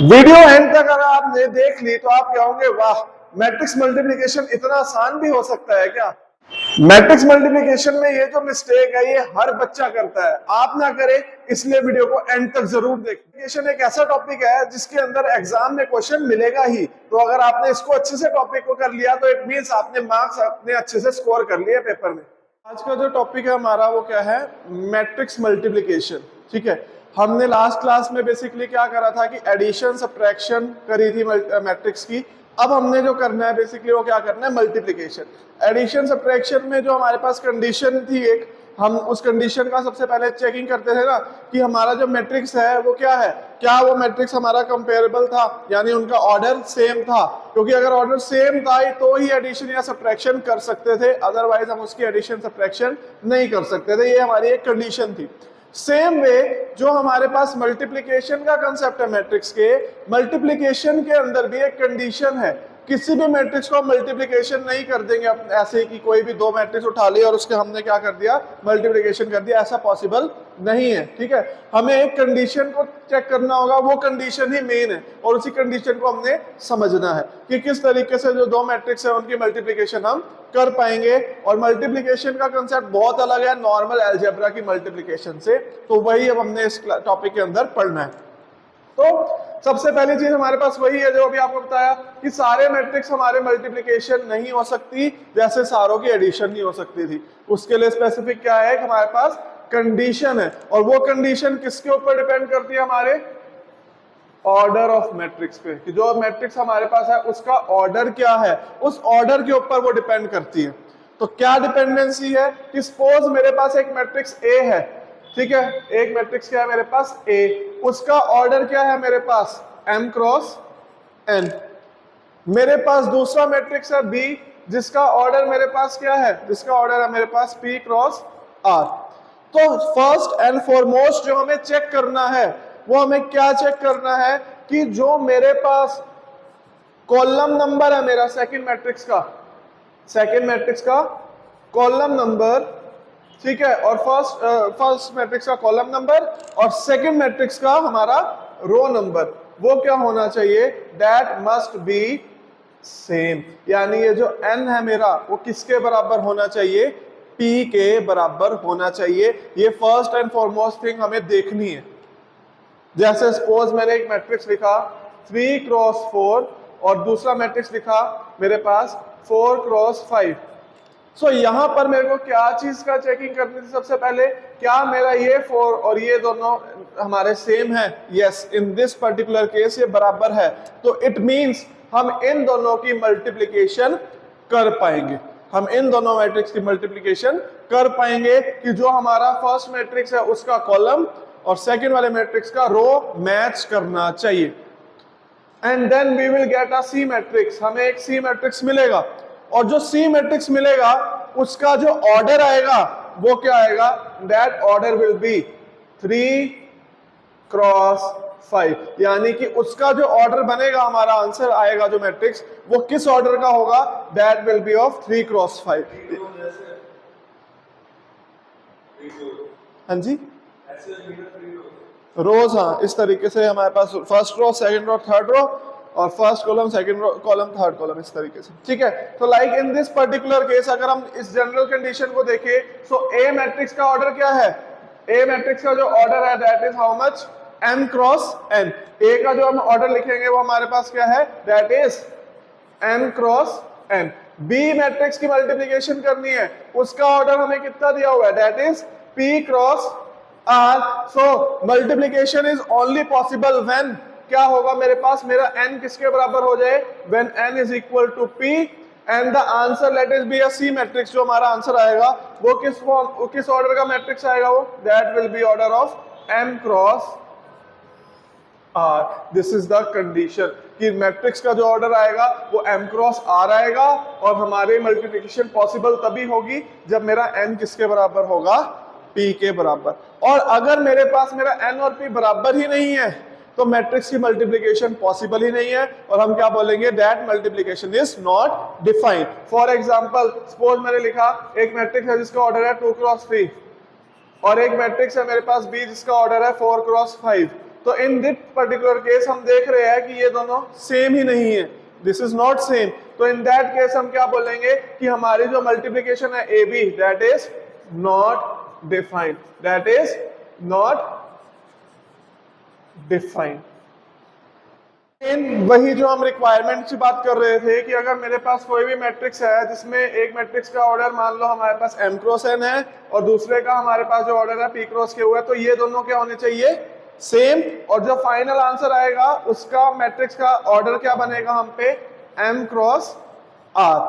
Video and तक अगर आपने देख ली तो आप कहोगे वाह, मैट्रिक्स मल्टीप्लिकेशन इतना आसान भी हो सकता है क्या। मैट्रिक्स मल्टीप्लिकेशन में ये जो मिस्टेक है ये हर बच्चा करता है, आप ना करें इसलिए वीडियो को एंड तक जरूर देखें। मल्टीप्लिकेशन एक ऐसा टॉपिक है जिसके अंदर एग्जाम में क्वेश्चन मिलेगा ही, तो अगर आपने इसको अच्छे से टॉपिक को कर लिया तो इट मींस आपने मार्क्स अपने अच्छे से स्कोर कर लिए पेपर में। आज का जो टॉपिक है हमारा वो क्या है, मैट्रिक्स मल्टीप्लिकेशन। ठीक है, हमने लास्ट क्लास में बेसिकली क्या करा था कि एडिशन सब्ट्रैक्शन करी थी मैट्रिक्स की। अब हमने जो करना है बेसिकली वो क्या करना है, मल्टीप्लिकेशन। एडिशन सब्ट्रैक्शन में जो हमारे पास कंडीशन थी एक, हम उस कंडीशन का सबसे पहले चेकिंग करते थे ना कि हमारा जो मैट्रिक्स है वो क्या है, क्या वो मैट्रिक्स हमारा कंपेरेबल था, यानी उनका ऑर्डर सेम था। क्योंकि अगर ऑर्डर सेम था तो ही एडिशन या सब्ट्रैक्शन कर सकते थे, अदरवाइज हम उसकी एडिशन सब्ट्रैक्शन नहीं कर सकते थे। ये हमारी एक कंडीशन थी। सेम वे जो हमारे पास मल्टीप्लिकेशन का कंसेप्ट है मैट्रिक्स के, मल्टीप्लिकेशन के अंदर भी एक कंडीशन है। किसी भी मैट्रिक्स को हम मल्टीप्लिकेशन नहीं कर देंगे ऐसे कि कोई भी दो मैट्रिक्स उठा लिया और उसके हमने क्या कर दिया, मल्टीप्लिकेशन कर दिया, ऐसा पॉसिबल नहीं है। ठीक है, हमें एक कंडीशन को चेक करना होगा, वो कंडीशन ही मेन है और उसी कंडीशन को हमने समझना है कि किस तरीके से जो दो मैट्रिक्स है उनकी मल्टीप्लिकेशन हम कर पाएंगे। और मल्टीप्लिकेशन का कंसेप्ट बहुत अलग है नॉर्मल अलजेब्रा की मल्टीप्लिकेशन से, तो वही अब हमने इस टॉपिक के अंदर पढ़ना है। तो सबसे पहली चीज हमारे पास वही है जो अभी आपको बताया कि सारे मैट्रिक्स हमारे मल्टीप्लिकेशन नहीं हो सकती, जैसे सारों की एडिशन नहीं हो सकती थी। उसके लिए स्पेसिफिक क्या है, हमारे पास कंडीशन है, और वो कंडीशन किसके ऊपर डिपेंड करती है, हमारे ऑर्डर ऑफ मैट्रिक्स पे, कि जो मैट्रिक्स हमारे पास है उसका ऑर्डर क्या है, उस ऑर्डर के ऊपर वो डिपेंड करती है। तो क्या डिपेंडेंसी है कि सपोज मेरे पास एक मैट्रिक्स ए है, ठीक है, एक मैट्रिक्स क्या है मेरे पास ए, उसका ऑर्डर क्या है मेरे पास m क्रॉस n। मेरे पास दूसरा मैट्रिक्स है बी जिसका ऑर्डर मेरे पास क्या है, जिसका ऑर्डर है मेरे पास p क्रॉस r। तो फर्स्ट एंड फॉरमोस्ट जो हमें चेक करना है वो हमें क्या चेक करना है कि जो मेरे पास कॉलम नंबर है मेरा सेकंड मैट्रिक्स का कॉलम नंबर, ठीक है, और फर्स्ट मैट्रिक्स का कॉलम नंबर और सेकंड मैट्रिक्स का हमारा रो नंबर, वो क्या होना चाहिए, दैट मस्ट बी सेम। यानी ये जो n है मेरा वो किसके बराबर होना चाहिए, p के बराबर होना चाहिए। ये फर्स्ट एंड फॉरमोस्ट थिंग हमें देखनी है। जैसे सपोज मैंने एक मैट्रिक्स लिखा 3 क्रॉस 4 और दूसरा मैट्रिक्स लिखा मेरे पास 4 क्रॉस 5। सो यहां पर मेरे को क्या चीज का चेकिंग करनी थी, सबसे पहले क्या मेरा ये 4 और ये दोनों हमारे सेम है, yes, in this particular case ये बराबर है, तो इट मींस हम इन दोनों की मल्टीप्लिकेशन कर पाएंगे, हम इन दोनों मैट्रिक्स की मल्टीप्लिकेशन कर पाएंगे कि जो हमारा फर्स्ट मैट्रिक्स है उसका कॉलम और सेकंड वाले मैट्रिक्स का रो मैच करना चाहिए। And then we will get a C matrix, हमें एक सी मैट्रिक्स मिलेगा, और जो सी मैट्रिक्स मिलेगा उसका जो ऑर्डर आएगा वो क्या आएगा, that order will be 3 cross 5। यानी कि उसका जो ऑर्डर बनेगा, हमारा आंसर आएगा जो मैट्रिक्स, वो किस ऑर्डर का होगा, that will be of 3 cross 5। हाँ जी, रोज, हाँ, इस तरीके से हमारे पास first row, second row, third row, और first column, second column, third column, इस तरीके से। ठीक है, तो like in this particular case अगर हम इस जनरल कंडीशन को देखें, सो ए मैट्रिक्स का ऑर्डर क्या है, ए मैट्रिक्स का जो ऑर्डर है that is how much, m cross n। ए का जो हम ऑर्डर लिखेंगे वो हमारे पास क्या है, that is m cross n। B matrix की मल्टीप्लिकेशन करनी है, उसका ऑर्डर हमें कितना दिया हुआ है, that is p cross r। So multiplication is only possible when क्या होगा मेरे पास, मेरा n किसके बराबर हो जाए, when n is equal to p and the answer let it be a C matrix. जो हमारा आंसर आएगा वो किस ऑर्डर का मैट्रिक्स आएगा, वो that will B order of m cross r। This is the condition कि मैट्रिक्स का जो ऑर्डर आएगा वो m क्रॉस r आएगा, और हमारे मल्टीप्लिकेशन पॉसिबल तभी होगी जब मेरा n किसके बराबर होगा, p के बराबर। और अगर मेरे पास मेरा n और p बराबर ही नहीं है तो मैट्रिक्स की मल्टीप्लिकेशन पॉसिबल ही नहीं है, और हम क्या बोलेंगे, that multiplication is not defined. For example suppose मैंने लिखा एक मैट्रिक्स है जिसका ऑर्डर है 2 क्रॉस 3 और एक मैट्रिक्स है मेरे पास बी जिसका ऑर्डर है 4 क्रॉस 5। तो इन दिस पर्टिकुलर केस हम देख रहे हैं कि ये दोनों सेम ही नहीं है, दिस इज नॉट सेम। तो इन दैट केस हम क्या बोलेंगे कि हमारी जो मल्टीप्लिकेशन है A B that is not defined, that is not defined. वही जो हम रिक्वायरमेंट की बात कर रहे थे कि अगर मेरे पास कोई भी मैट्रिक्स है जिसमें एक मैट्रिक्स का ऑर्डर मान लो हमारे पास m क्रॉस n है और दूसरे का हमारे पास जो ऑर्डर है p क्रॉस q है, तो ये दोनों क्या होने चाहिए, सेम। और जो फाइनल आंसर आएगा उसका मैट्रिक्स का ऑर्डर क्या बनेगा हम पे, m क्रॉस r।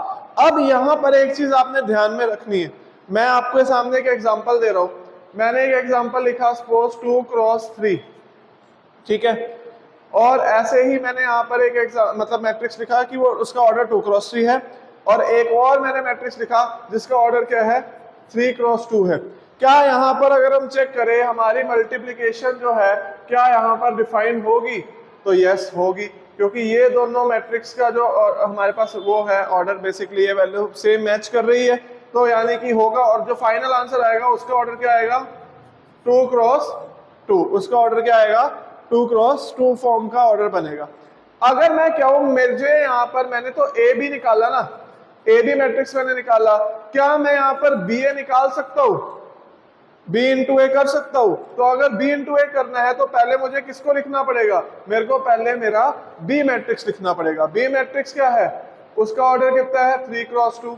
अब यहां पर एक चीज आपने ध्यान में रखनी है, मैं आपके सामने एक एग्जांपल दे रहा हूं। मैंने एक एग्जांपल लिखा सपोज 2 क्रॉस 3, ठीक है, और ऐसे ही मैंने यहाँ पर एक मतलब मैट्रिक्स लिखा कि वो उसका ऑर्डर 2 क्रॉस 3 है, और एक और मैंने मैट्रिक्स लिखा जिसका ऑर्डर क्या है, 3 क्रॉस 2 है। क्या यहाँ पर अगर हम चेक करें हमारी मल्टीप्लिकेशन जो है क्या यहाँ पर डिफाइन होगी, तो यस होगी, क्योंकि ये दोनों मैट्रिक्स का जो हमारे पास वो है ऑर्डर बेसिकली ये वैल्यू सेम मैच कर रही है, तो यानी कि होगा। और जो फाइनल आंसर आएगा उसका ऑर्डर क्या आएगा, 2 क्रॉस 2, उसका ऑर्डर क्या आएगा, 2 क्रॉस 2 फॉर्म का ऑर्डर बनेगा। अगर मैं क्या हूं, मुझे यहाँ पर मैंने तो ए बी निकाला ना, ए बी मैट्रिक्स मैंने निकाला, क्या मैं यहाँ पर बी ए निकाल सकता हूं, बी इंटू ए कर सकता हूं। तो अगर बी इंटू ए करना है तो पहले मुझे किसको लिखना पड़ेगा, मेरे को पहले मेरा बी मैट्रिक्स लिखना पड़ेगा। बी मैट्रिक्स क्या है, उसका ऑर्डर कितना है, 3 क्रॉस 2।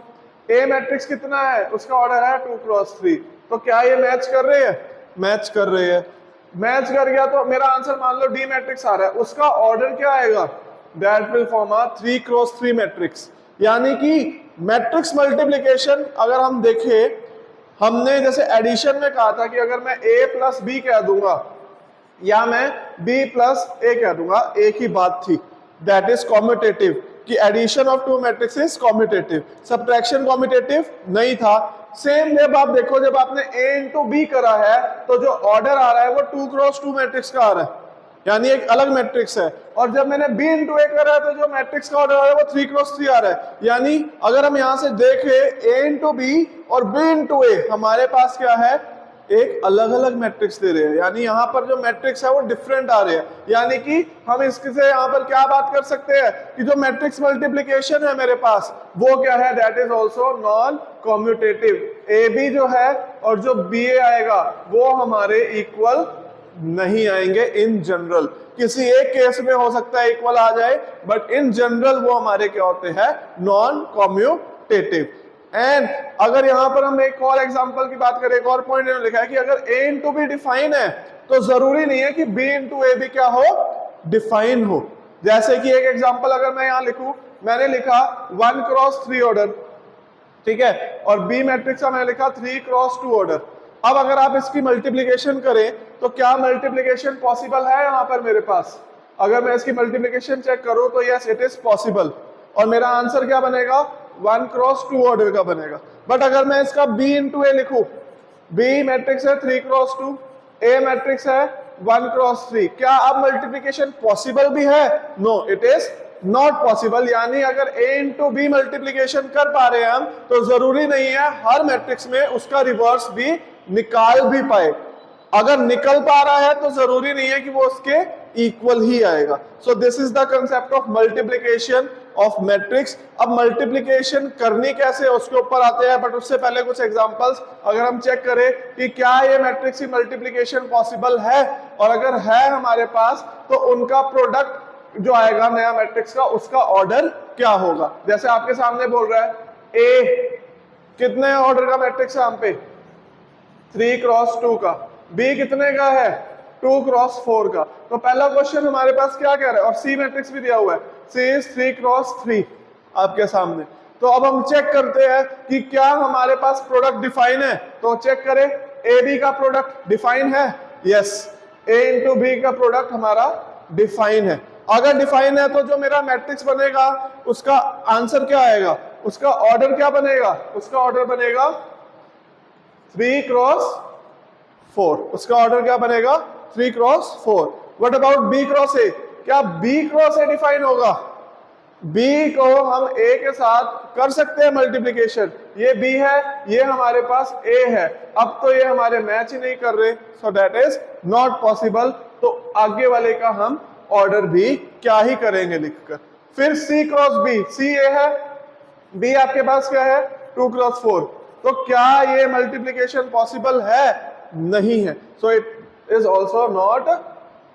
ए मैट्रिक्स कितना है, उसका ऑर्डर है 2 क्रॉस 3। तो क्या ये मैच कर रहे हैं, मैच कर रहे हैं। मैच कर गया तो मेरा आंसर मान लो डी मैट्रिक्स आ रहा है, उसका ऑर्डर क्या आएगा, that will form a 3 cross 3 matrix. यानी कि मैट्रिक्स मल्टीप्लिकेशन अगर हम देखें, हमने जैसे एडिशन में कहा था कि अगर मैं a प्लस बी कह दूंगा या मैं b प्लस a कह दूंगा, एक ही बात थी, दैट इज कॉम्यूटेटिव, कि addition of two matrix is commutative, subtraction commutative नहीं था। सेम जब आप देखो, जब आपने a इंटू बी करा है तो जो ऑर्डर आ रहा है वो 2 क्रॉस 2 मैट्रिक्स का आ रहा है, यानी एक अलग मैट्रिक्स है। और जब मैंने b इंटू ए करा है तो जो मैट्रिक्स का ऑर्डर आ रहा है वो 3 क्रॉस 3 आ रहा है। यानी अगर हम यहां से देखें a इंटू बी और b इंटू ए, हमारे पास क्या है, एक अलग अलग मैट्रिक्स दे रहे हैं, यानी यहाँ पर जो मैट्रिक्स है वो डिफरेंट आ रहे हैं। यानी कि हम इससे यहाँ पर क्या बात कर सकते हैं कि जो मैट्रिक्स मल्टीप्लिकेशन है मेरे पास वो क्या है, that is also non commutative. A B जो है और जो बी ए आएगा वो हमारे इक्वल नहीं आएंगे इन जनरल। किसी एक केस में हो सकता है इक्वल आ जाए, बट इन जनरल वो हमारे क्या होते हैं, नॉन कॉम्यूटेटिव। एंड अगर यहां पर हम एक और एग्जांपल की बात करें, एक और पॉइंट लिखा है कि अगर a इंटू बी डिफाइन है तो जरूरी नहीं है कि b इंटू ए भी क्या हो, डिफाइन हो। जैसे कि एक एग्जांपल अगर मैं यहां लिखूं, मैंने लिखा 1 क्रॉस 3 ऑर्डर, ठीक है, और बी मैट्रिक्स का मैंने लिखा 3 क्रॉस 2 ऑर्डर। अब अगर आप इसकी मल्टीप्लिकेशन करें तो क्या मल्टीप्लिकेशन पॉसिबल है यहां पर मेरे पास, अगर मैं इसकी मल्टीप्लिकेशन चेक करूं तो यस इट इज पॉसिबल, और मेरा आंसर क्या बनेगा, 1 क्रॉस 2 ऑर्डर का बनेगा। बट अगर मैं इसका b इंटू ए लिखूं, b मैट्रिक्स है 3 क्रॉस 2, a मैट्रिक्स है 1 क्रॉस 3, क्या अब मल्टीप्लिकेशन पॉसिबल भी है, no it is not possible. यानी अगर a इंटू बी मल्टीप्लिकेशन कर पा रहे हैं हम, तो जरूरी नहीं है हर मैट्रिक्स में उसका रिवर्स भी निकाल भी पाए। अगर निकल पा रहा है तो जरूरी नहीं है कि वो उसके इक्वल ही आएगा। So this is the concept of multiplication of matrix. अब मल्टीप्लिकेशन करनी कैसे है उसके ऊपर आते हैं, बट उससे पहले कुछ एग्जांपल्स अगर हम चेक करें कि क्या ये मैट्रिक्स की मल्टीप्लिकेशन पॉसिबल है, और अगर है हमारे पास तो उनका प्रोडक्ट जो आएगा नया मैट्रिक्स का, उसका ऑर्डर क्या होगा। जैसे आपके सामने बोल रहा है ए कितने ऑर्डर का मैट्रिक्स है हम पे, 3 क्रॉस 2 का, बी कितने का है, 2 क्रॉस 4 का। तो पहला क्वेश्चन हमारे पास क्या कह रहा है, और सी मैट्रिक्स भी दिया हुआ है, सी इज 3 क्रॉस 3 आपके सामने। तो अब हम चेक करते हैं कि क्या हमारे पास प्रोडक्ट डिफाइन है, तो चेक करें ए बी का प्रोडक्ट डिफाइन है, यस, ए इंटू बी का प्रोडक्ट हमारा डिफाइन है। अगर डिफाइन है तो जो मेरा मैट्रिक्स बनेगा उसका आंसर क्या आएगा, उसका ऑर्डर क्या बनेगा, उसका ऑर्डर बनेगा 3 क्रॉस 4, उसका ऑर्डर क्या बनेगा 3 cross 4। What about B cross A, क्या बी क्रॉस ए डिफाइन होगा, बी को हम ए के साथ कर सकते हैं मल्टीप्लिकेशन, ये बी है, ये हमारे पास ए है, अब तो ये हमारे मैच ही नहीं कर रहे, so that is not possible. तो आगे वाले का हम ऑर्डर भी क्या ही करेंगे लिखकर। फिर C क्रॉस B, C ये है, B आपके पास क्या है 2 क्रॉस 4, तो क्या ये मल्टीप्लीकेशन पॉसिबल है? नहीं है, so it is also not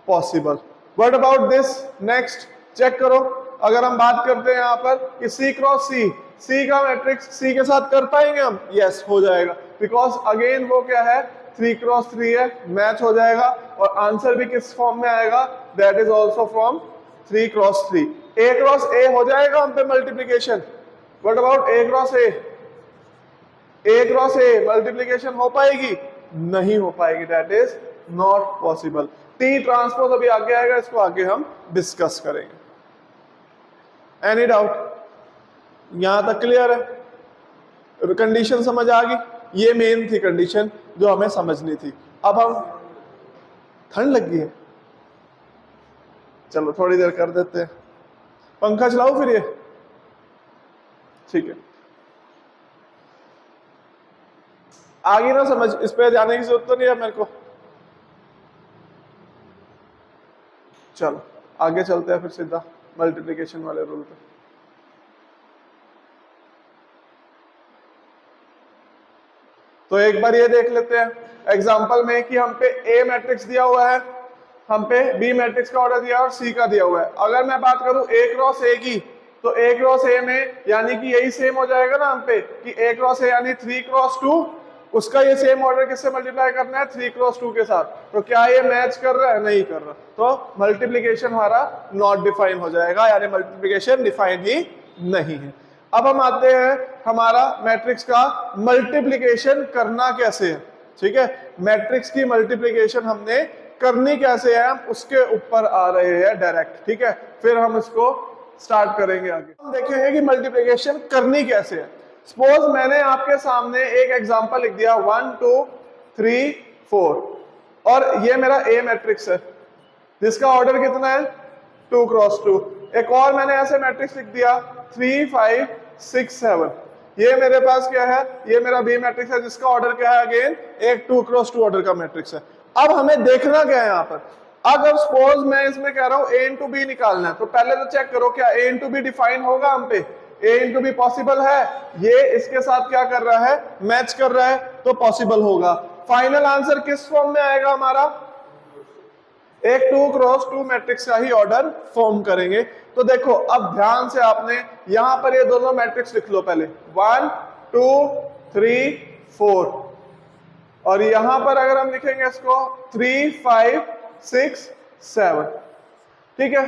possible. What about this? Next check करो, अगर हम बात करते हैं यहाँ पर कि C क्रॉस C, C का मैट्रिक्स C के साथ कर पाएंगे हम? यस, हो जाएगा, बिकॉज अगेन वो क्या है 3 क्रॉस 3 है, मैच हो जाएगा और आंसर भी किस फॉर्म में आएगा? That is also from 3 cross 3। A cross A हो जाएगा हम पे multiplication. What about A cross A? A cross A multiplication हो पाएगी? नहीं हो पाएगी, that is not possible. T transpose अभी आगे आएगा, इसको आगे हम डिस्कस करेंगे। Any doubt? यहां तक क्लियर है? कंडीशन समझ आ गई? ये मेन थी कंडीशन जो हमें समझनी थी। अब हम, ठंड लग गई है, चलो थोड़ी देर कर देते हैं, पंखा चलाओ फिर ये, ठीक है। आगे ना समझ, इस पे जाने की जरूरत तो नहीं है मेरे को। चलो आगे चलते हैं फिर सीधा मल्टीप्लिकेशन वाले रूल पे। तो एक बार ये देख लेते हैं एग्जांपल में कि हम पे A मैट्रिक्स दिया हुआ है, हम पे B मैट्रिक्स का ऑर्डर दिया और C का दिया हुआ है। अगर मैं बात करूं A क्रॉस A की, तो A क्रॉस A में यानी कि यही सेम हो जाएगा ना हम पे कि A क्रॉस A यानी 3 क्रॉस 2, उसका ये सेम ऑर्डर किससे मल्टीप्लाई करना है? 3 क्रॉस 2 के साथ। तो क्या ये मैच कर रहा है? नहीं कर रहा, तो मल्टीप्लीकेशन हमारा नॉट डिफाइन हो जाएगा, यानी मल्टीप्लीकेशन डिफाइन ही नहीं है। अब हम आते हैं हमारा मैट्रिक्स का मल्टीप्लीकेशन करना कैसे है, ठीक है। मैट्रिक्स की मल्टीप्लीकेशन हमने करनी कैसे है, हम उसके ऊपर आ रहे हैं डायरेक्ट, ठीक है। फिर हम इसको स्टार्ट करेंगे आगे। हम देखेंगे कि मल्टीप्लीकेशन करनी कैसे है। सपोज मैंने आपके सामने एक एग्जांपल लिख दिया 1 2 3 4 और ये मेरा A मैट्रिक्स है जिसका ऑर्डर कितना है 2 क्रॉस 2। एक और मैंने ऐसे मैट्रिक्स लिख दिया 3 5 6 7। ये मेरे पास क्या है? ये मेरा B मैट्रिक्स है जिसका ऑर्डर क्या है? अगेन एक 2 क्रॉस 2 ऑर्डर का मैट्रिक्स है। अब हमें देखना क्या है यहाँ पर, अगर सपोज मैं इसमें कह रहा हूं A इंटू बी निकालना है, तो पहले तो चेक करो क्या A इंटू बी डिफाइन होगा हम पे? A इंटू बी पॉसिबल है? ये इसके साथ क्या कर रहा है? मैच कर रहा है, तो पॉसिबल होगा। फाइनल आंसर किस फॉर्म में आएगा हमारा? एक 2 क्रॉस 2 मैट्रिक्स का ही ऑर्डर फॉर्म करेंगे। तो देखो अब ध्यान से आपने यहां पर ये दोनों मैट्रिक्स लिख लो पहले, 1 2 3 4, और यहां पर अगर हम लिखेंगे इसको 3 5 6 7, ठीक है।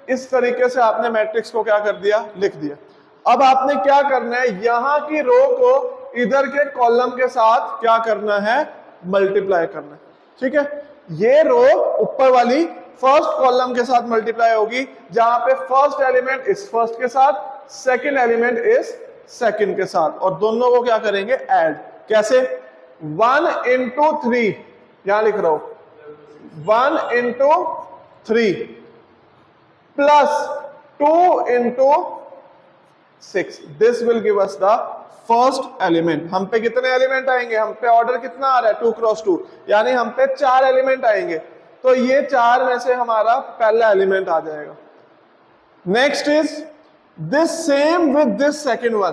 इस तरीके से आपने मैट्रिक्स को क्या कर दिया? लिख दिया। अब आपने क्या करना है, यहां की रो को इधर के कॉलम के साथ क्या करना है? मल्टीप्लाई करना है, ठीक है। ये रो ऊपर वाली फर्स्ट कॉलम के साथ मल्टीप्लाई होगी, जहां पे फर्स्ट एलिमेंट इस फर्स्ट के साथ, सेकंड एलिमेंट इस सेकंड के साथ, और दोनों को क्या करेंगे? ऐड। कैसे? 1 इंटू 3, यहां लिख रहा हूं 1 into 3 plus 2 into 6, this will give us the first element. हम पे कितने एलिमेंट आएंगे? हम पे ऑर्डर कितना आ रहा है? 2 क्रॉस 2, यानी हम पे 4 एलिमेंट आएंगे। तो ये 4 में से हमारा पहला एलिमेंट आ जाएगा। Next is this same with this second one,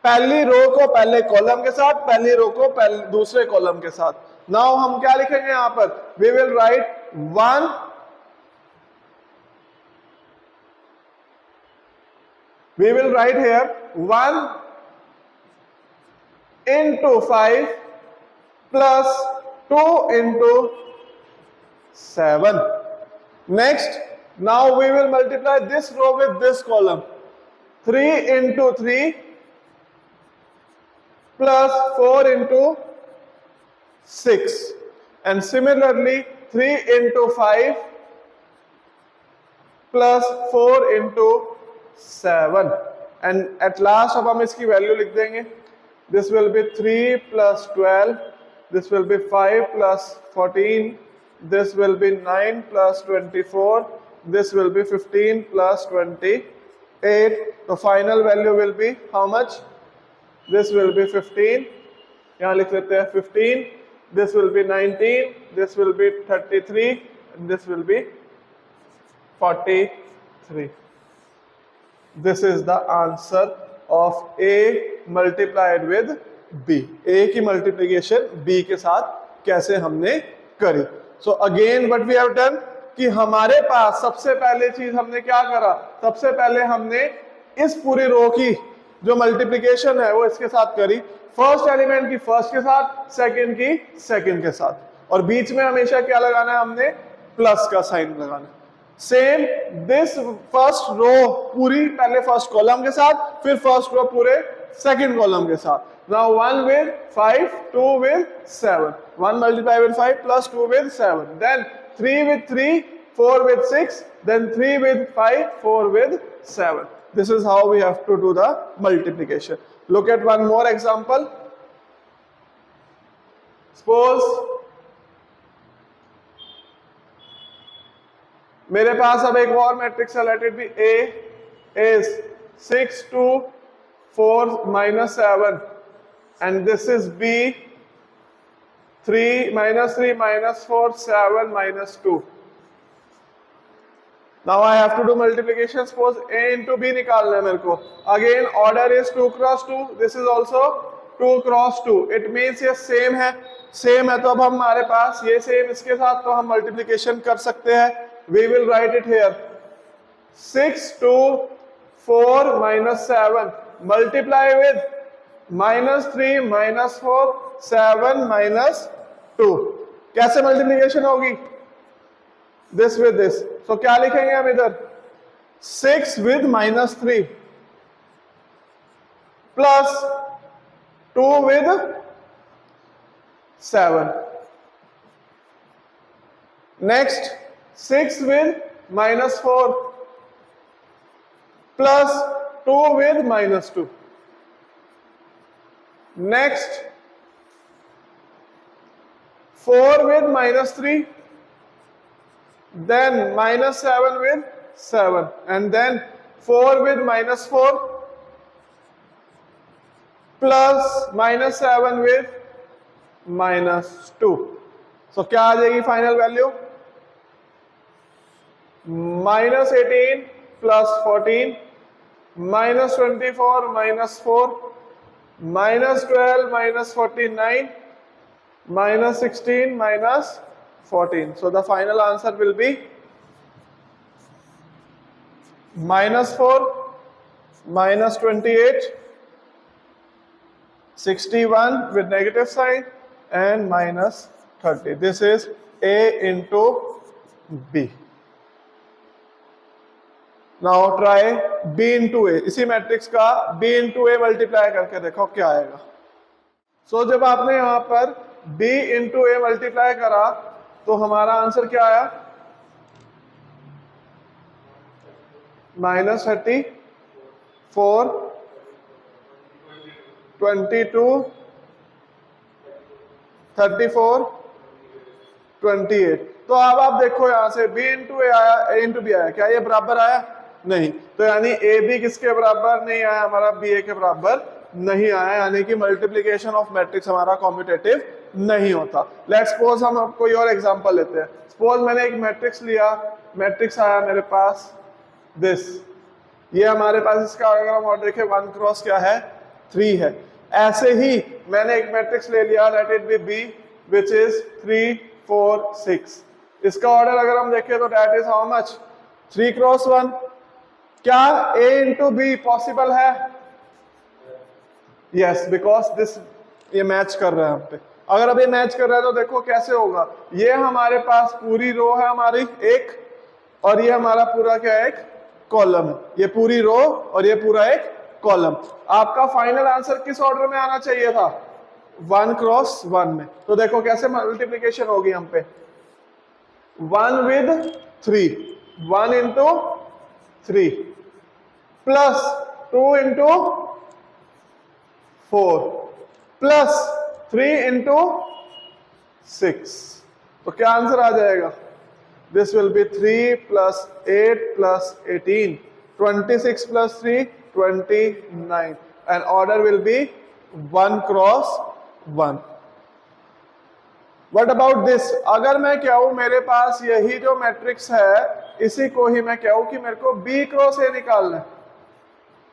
पहली रो को पहले कॉलम के साथ, पहली रो को पहले दूसरे कॉलम के साथ। नाउ हम क्या लिखेंगे यहां पर? We will write 1 we will write here 1 into 5 plus 2 into 7. Next, now we will multiply this row with this column, 3 into 3 plus 4 into 6, and similarly 3 into 5 plus 4 into 7, and at last अब हम इसकी value लिख देंगे। This will be 3 plus 12, this will be 5 plus 14, this will be 9 plus 24, this will be 15 plus 28. The final value will be how much? This will be 15, यहाँ लिख लेते हैं 15, this will be 19, this will be 33, this will be 43. This is the answer of A multiplied with B. A की multiplication B के साथ कैसे हमने करी. So again what we have done कि हमारे पास सबसे पहले चीज हमने क्या करा, सबसे पहले हमने इस पूरी रो की जो मल्टीप्लिकेशन है वो इसके साथ करी, फर्स्ट एलिमेंट की फर्स्ट के साथ, सेकंड की सेकंड के साथ, और बीच में हमेशा क्या लगाना है, हमने प्लस का साइन लगाना है. सेम दिस फर्स्ट रो पूरी पहले फर्स्ट कॉलम के साथ, फिर फर्स्ट रो पूरे सेकंड कॉलम के साथ. Now 1 with 5, 2 with 7, 1 multiply with 5 plus 2 with 7, then 3 with 3, 4 with 6, then 3 with 5, 4 with 7. This is how we have to do the multiplication. Look at one more example. Suppose मेरे पास अब एक और matrix है, let it be A is 6, 2, 4 minus 7, and this is B 3 minus 3 minus 4 7 minus 2. Now I have to do multiplication. Suppose A into B निकालना है मेरे को. Again order is 2 cross 2. This is also 2 cross 2. It means ये same है, same है तो अब हमारे पास ये same इसके साथ तो हम multiplication कर सकते हैं. We will write it here. 6 2 4 minus 7 multiply with minus 3 minus 4 7 minus 2. कैसे multiplication होगी? This with this. So क्या लिखेंगे हम इधर? 6 with minus 3 plus 2 with 7. Next 6 with minus 4 plus 2 with minus 2. Next 4 with minus 3, then minus 7 with 7, and then 4 with minus 4 plus minus 7 with minus 2. So क्या आ जाएगी final value? minus 18 plus 14 minus 24 minus 4 minus 12 minus 49 minus 16 minus 14. So the final answer will be minus 4 minus 28 61 with negative sign and minus 30. This is A into B. Now try B into A. इसी matrix का B into A multiply करके देखो क्या आएगा. So जब आपने यहाँ पर B into A मल्टीप्लाई करा तो हमारा आंसर क्या आया? minus 34 22 34 28. तो अब आप देखो यहां से B into A आया, A into B आया, क्या ये बराबर आया? नहीं. तो यानी A B किसके बराबर नहीं आया? हमारा B A के बराबर नहीं आया, यानी कि मल्टीप्लिकेशन ऑफ मैट्रिक्स हमारा कॉम्पिटेटिव नहीं होता. लेट्स सपोज हम कोई और एग्जांपल लेते हैं. सपोज मैंने एक मैट्रिक्स लिया, मैट्रिक्स आया मेरे पास दिस, ये हमारे पास इसका अगर हम ऑर्डर देखें 1 क्रॉस क्या है? 3 है. ऐसे ही मैंने एक मैट्रिक्स ले लिया, late it B B which is 3 4 6. इसका ऑर्डर अगर हम देखें तो that is how much? 3 cross 1. क्या A into B पॉसिबल है? यस, बिकॉज दिस ये मैच कर रहा है हम पे. अगर अब ये मैच कर रहा है तो देखो कैसे होगा. ये हमारे पास पूरी रो है हमारी एक, और ये हमारा पूरा क्या है? एक कॉलम है. ये पूरी रो और ये पूरा एक कॉलम. आपका फाइनल आंसर किस ऑर्डर में आना चाहिए था? 1 क्रॉस 1 में. तो देखो कैसे मल्टीप्लिकेशन होगी हम पे. 1 with 3, 1 into 3 plus 2 into 4 plus 3 into 6. तो क्या आंसर आ जाएगा? This will be 3 plus 8 plus 18, 26 plus 3 29, and order will be 1 cross 1. What about this, अगर मैं कहूं मेरे पास यही जो मैट्रिक्स है इसी को ही मैं कहूं कि मेरे को बी क्रॉस ए निकालना है,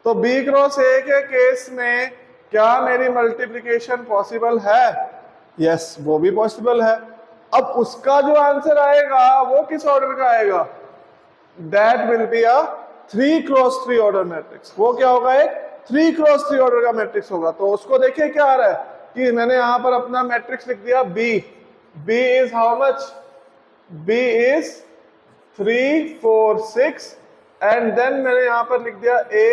तो बी क्रॉस ए के केस में क्या मेरी मल्टीप्लिकेशन पॉसिबल है? यस, वो भी पॉसिबल है। अब उसका जो आंसर आएगा वो किस ऑर्डर का आएगा? That will be a 3 cross 3 order matrix. वो क्या होगा? एक 3 क्रॉस 3 ऑर्डर का मैट्रिक्स होगा। तो उसको देखिए क्या आ रहा है कि मैंने यहां पर अपना मैट्रिक्स लिख दिया B. B is how much? B is 3 4 6 and then मैंने यहां पर लिख दिया A.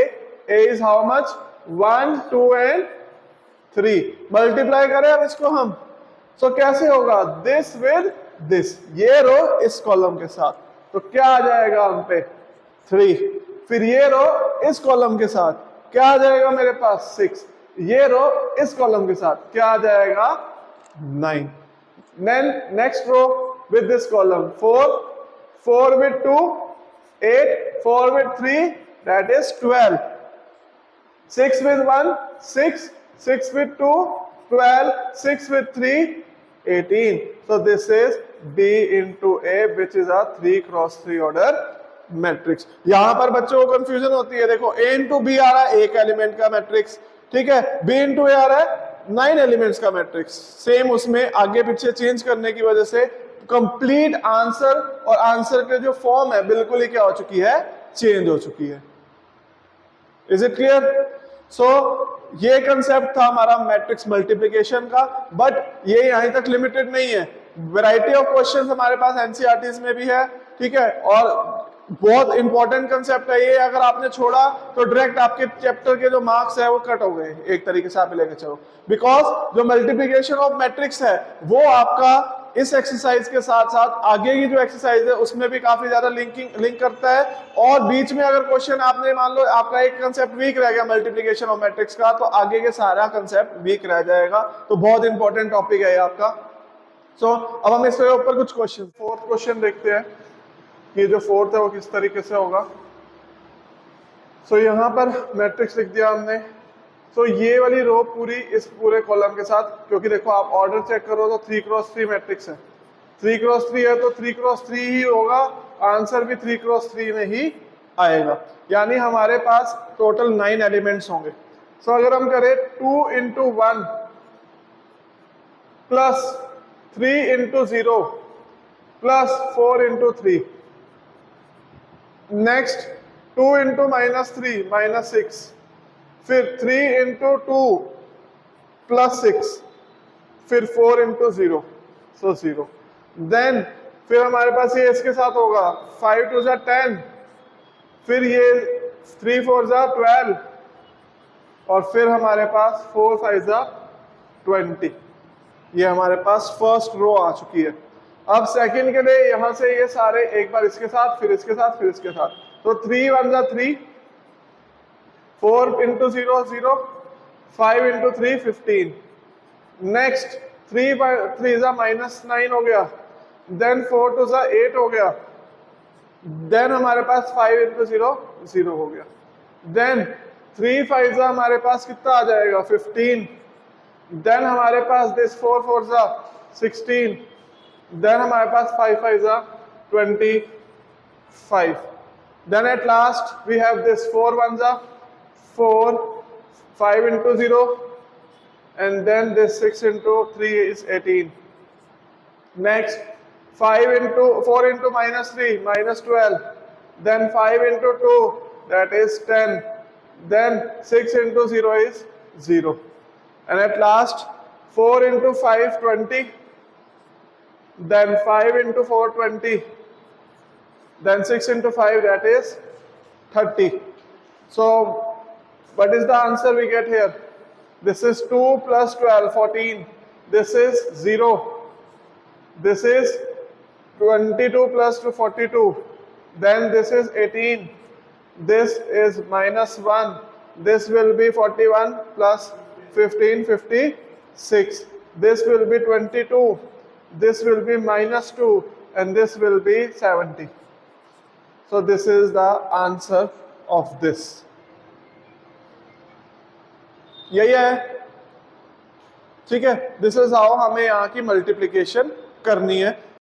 A is how much? 1 2 and 3। Multiply करें अब इसको हम, तो कैसे होगा? दिस विद दिस, ये रो इस कॉलम के साथ, तो क्या आ जाएगा हम पे? 3। फिर ये रो इस कॉलम के साथ क्या आ जाएगा मेरे पास? 6। ये रो इस कॉलम के साथ क्या आ जाएगा? 9। Then next row with this column 4, 4 with 2 8, 4 with 3 that is 12, 6 with 1 6, 6 with 2 12, 6 with 3 18. So this is B into A which is a 3 cross 3 order matrix. यहां पर बच्चों को कंफ्यूजन होती है, देखो A इंटू बी आ रहा है एक एलिमेंट का मैट्रिक्स, ठीक है, B इंटू ए आ रहा है 9 एलिमेंट्स का मैट्रिक्स। सेम उसमें आगे पीछे चेंज करने की वजह से कंप्लीट आंसर और आंसर के जो फॉर्म है बिल्कुल ही क्या हो चुकी है? चेंज हो चुकी है। Is it clear? सो ये कंसेप्ट था हमारा मैट्रिक्स मल्टीप्लिकेशन का, बट ये यहीं तक लिमिटेड नहीं है। वैरायटी ऑफ क्वेश्चंस हमारे पास एनसीईआरटीज में भी है, ठीक है, और बहुत इंपॉर्टेंट कंसेप्ट है ये। अगर आपने छोड़ा तो डायरेक्ट आपके चैप्टर के जो मार्क्स है वो कट हो गए, एक तरीके से आप लेके चलो। बिकॉज जो मल्टीप्लिकेशन ऑफ मैट्रिक्स है वो आपका इस एक्सरसाइज के साथ साथ आगे की जो एक्सरसाइज है उसमें भी काफी ज्यादा लिंक करता है। और बीच में अगर क्वेश्चन आपने मान लो आपका एक कंसेप्ट वीक रह गया मल्टीप्लिकेशन ऑफ मैट्रिक्स का, तो आगे के सारा कंसेप्ट वीक रह जाएगा। तो बहुत इंपॉर्टेंट टॉपिक है ये आपका। सो अब हम इसके ऊपर कुछ क्वेश्चन, फोर्थ क्वेश्चन देखते हैं कि जो फोर्थ है वो किस तरीके से होगा। सो यहाँ पर मैट्रिक्स लिख दिया हमने। सो ये वाली रो पूरी इस पूरे कॉलम के साथ, क्योंकि देखो आप ऑर्डर चेक करो तो 3 क्रॉस 3 मैट्रिक्स है, 3 क्रॉस 3 है तो 3 क्रॉस 3 ही होगा, आंसर भी 3 क्रॉस 3 में ही आएगा। यानी हमारे पास टोटल 9 एलिमेंट्स होंगे। सो अगर हम करें 2 into 1 plus 3 into 0 plus 4 into 3, next 2 into -3 -6, फिर 3 इंटू 2 प्लस 6, फिर 4 इंटू 0 सो 0। देन फिर हमारे पास ये इसके साथ होगा 5 2 जा 10, फिर ये 3 4 जा 12 और फिर हमारे पास 4 5 जा 20। ये हमारे पास फर्स्ट रो आ चुकी है। अब सेकंड के लिए यहां से ये सारे एक बार इसके साथ फिर इसके साथ फिर इसके साथ, तो 3 1 जा 3, 4 इंटू 0 0, 5 इंटू 3 15, नेक्स्ट 3 3 जा -9 हो गया, देन 4 2 जा 8 हो गया, देन हमारे पास 5 इंटू 0 0 हो गया, देन 3 5 जा हमारे पास कितना आ जाएगा 15, देन हमारे पास दिस 4 4 जा 16, देन हमारे पास 5 5 जा 25, then at last we have this 4 1 जा 4, 5 into 0 and then this 6 into 3 is 18, next 5 into 4 into -3 -12, then 5 into 2 that is 10, then 6 into 0 is 0, and at last 4 into 5 20, then 5 into 4 20, then 6 into 5 that is 30. So what is the answer we get here? This is 2 plus 12 14, this is 0, this is 22 plus 2 42, then this is 18, this is -1, this will be 41 plus 15 56, this will be 22, this will be -2 and this will be 70. So this is the answer of this. यही है। ठीक है, this is how हमें यहाँ की multiplication करनी है।